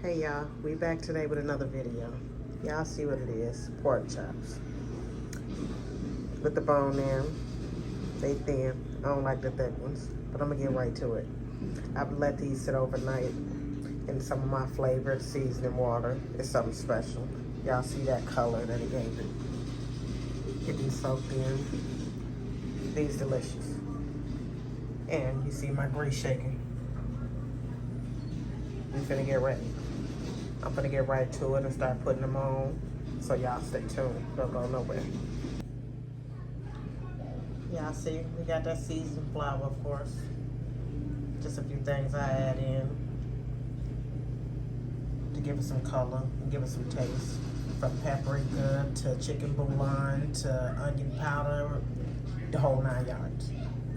Hey y'all, we back today with another video. Y'all see what it is, pork chops. With the bone in, they thin. I don't like the thick ones, but I'm gonna get right to it. I've let these sit overnight in some of my flavored seasoning water. It's something special. Y'all see that color that it gave it. Get these soaked in. These delicious. And you see my grease shaking. We finna get ready. I'm gonna get right to it and start putting them on. So y'all stay tuned. Don't go nowhere. Y'all see, we got that seasoned flour, of course. Just a few things I add in to give it some color and give it some taste. From paprika to chicken bouillon to onion powder, the whole 9 yards.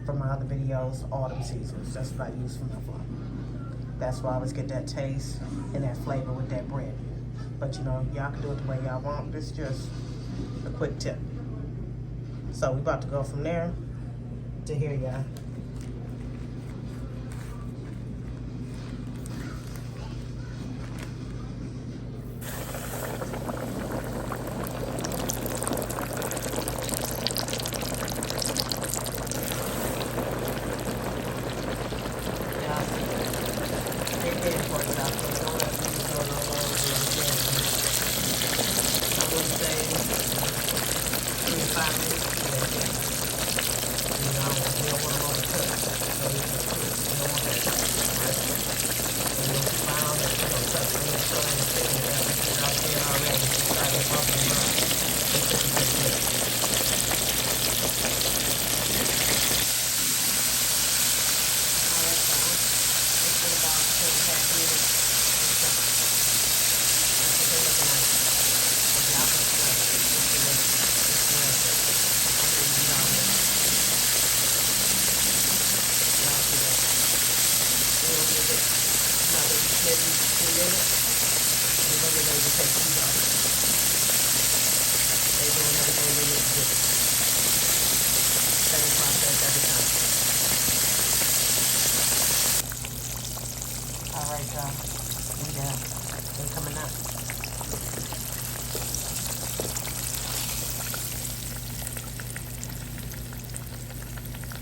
From my other videos, all them seasons. That's what I use for my flour. That's why I always get that taste and that flavor with that bread. But you know, y'all can do it the way y'all want. This is just a quick tip. So we about to go from there to here, y'all.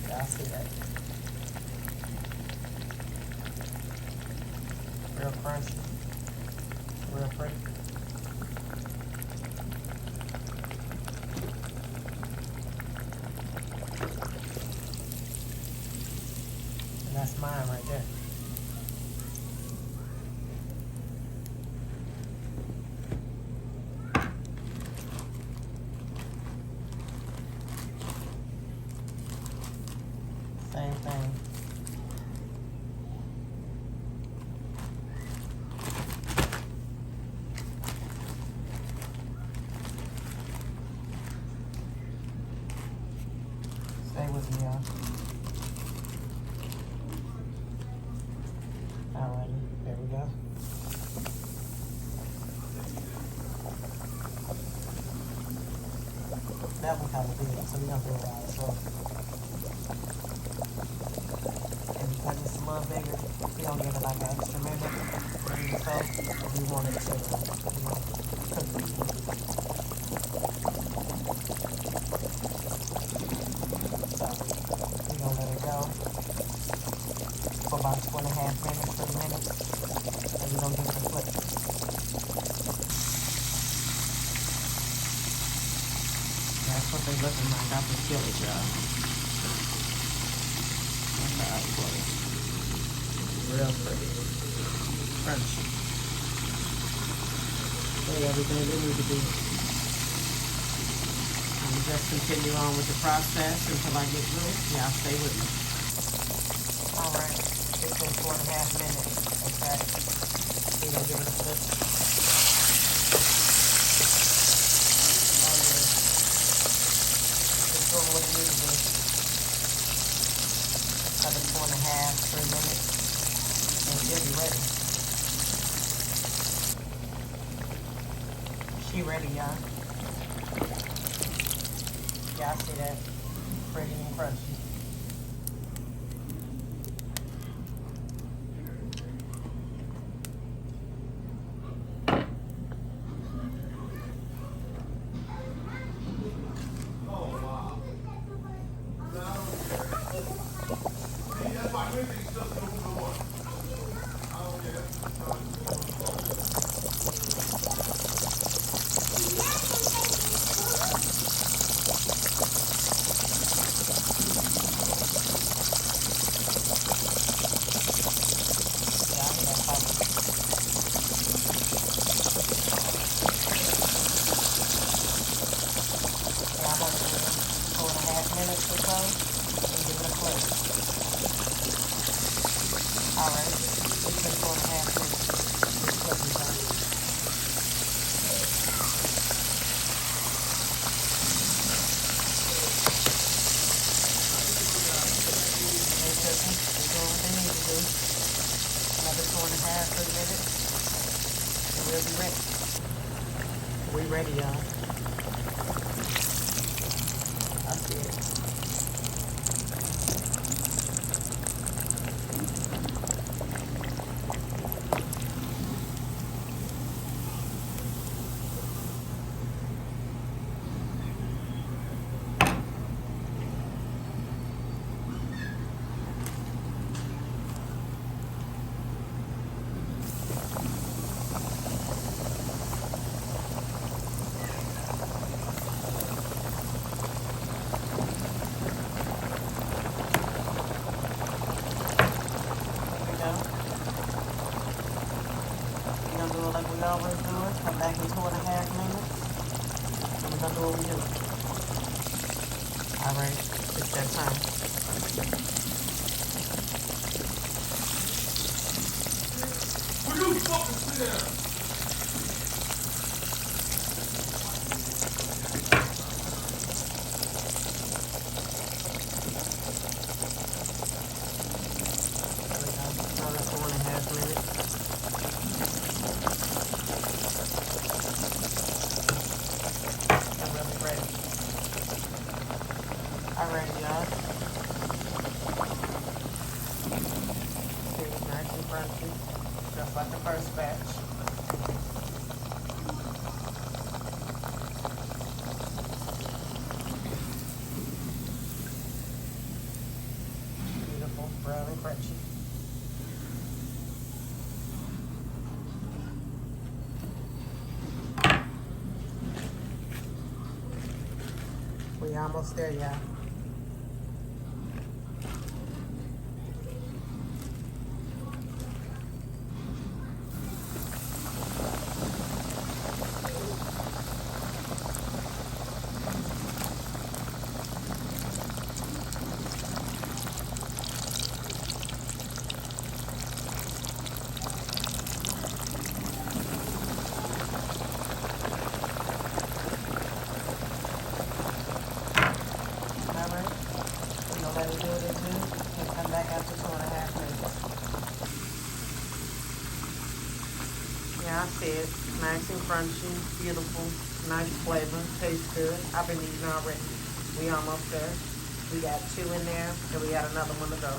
Y'all see that? Real crunchy, real pretty. And that's mine right there. Same thing. Stay with me, y'all. Alrighty, there we go. That one kind of big, so we're gonna do it all slow. And because it's a little bigger, we don't give it like an extra minute. So we want it to, cook it. So we're gonna let it go for about 2.5 minutes, 3 minutes, and we're gonna give it a flip. That's what they looking like. I can kill it, y'all. That's how it was. Real pretty. Crunchy. Hey, everything they need to be. And just continue on with the process until I get through. Y'all stay with me. Alright, it's been 2.5 minutes. Okay. We're gonna give it a flip. What it needs to do. Another 2.5, 3 minutes, and she'll be ready. She ready, y'all. Y'all see that? Pretty and crunchy. 3 minutes, and we'll be ready. We ready, y'all. I see it. We're gonna do it like we always do it. Come back in 2.5 minutes. And we're gonna do what we do. Alright, it's that time. Will you fucking sit down? There we go. Another 2.5 minutes. And we'll be ready. Alright, y'all. See, nice and crunchy. Just like the first batch. Beautiful, brown and crunchy. We almost there, y'all. Let it do what it do, and come back after 2.5 minutes. Yeah, I see it. Nice and crunchy, beautiful, nice flavor, tastes good. I've been eating already. We almost there. We got 2 in there, and we got another one to go.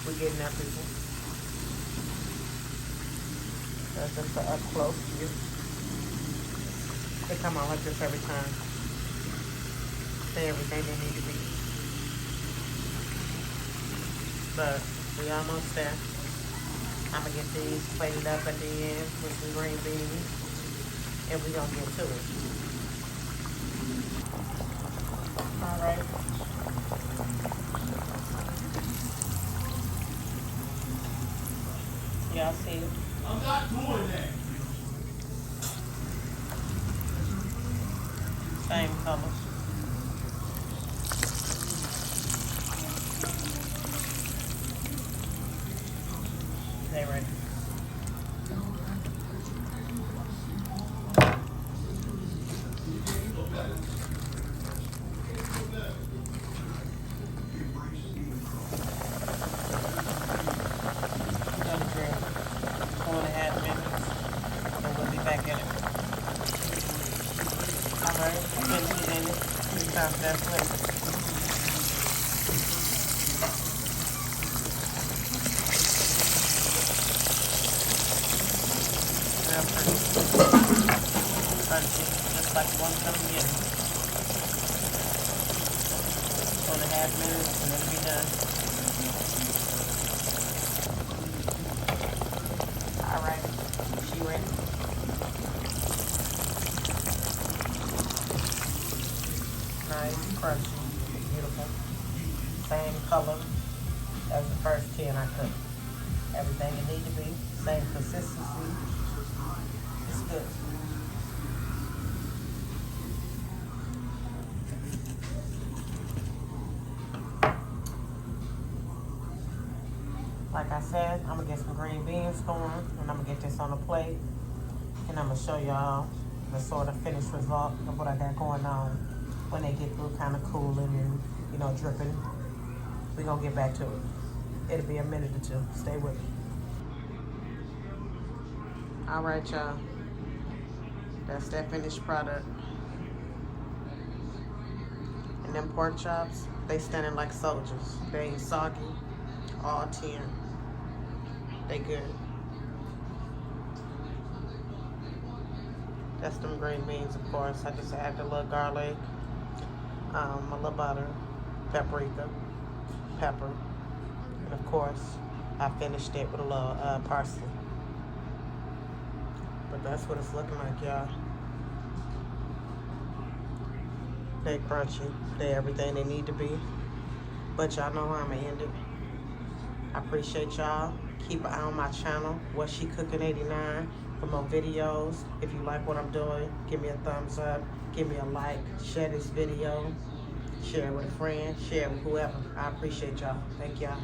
We're getting there, people. That's just an up close view. They come on like this every time. Say everything they need to be. But we almost there. I'm gonna get these plated up at the end with some green beans, and we gonna get to it. All right. Y'all see it? I'm not doing that. Same color. They ready. Another drill. 4.5 minutes, and we'll be back in it. Alright, 15 minutes. It's time for that flavor. Real pretty. Crunchy, just like one from the beginning. 4.5 minutes, and it'll be done. Alright, she ready? Nice, crunchy, beautiful. Same color as the first 10 I cooked. Everything it needs to be, same consistency. It's good. Like I said, I'm gonna get some green beans going, and I'm gonna get this on a plate, and I'm gonna show y'all the sort of finished result of what I got going on when they get through kind of cooling and, you know, dripping. We're gonna get back to it. It'll be a minute or two. Stay with me. All right, y'all. That's that finished product. And them pork chops, they standing like soldiers. They ain't soggy. All 10. They good. That's them green beans, of course. I just added a little garlic, a little butter, paprika, pepper, and of course, I finished it with a little parsley. But that's what it's looking like, y'all. They crunchy. They everything they need to be. But y'all know how I'm gonna end it. I appreciate y'all. Keep an eye on my channel, What She Cooking 89, for more videos. If you like what I'm doing, give me a thumbs up, give me a like, share this video, share it with a friend, share it with whoever. I appreciate y'all. Thank y'all.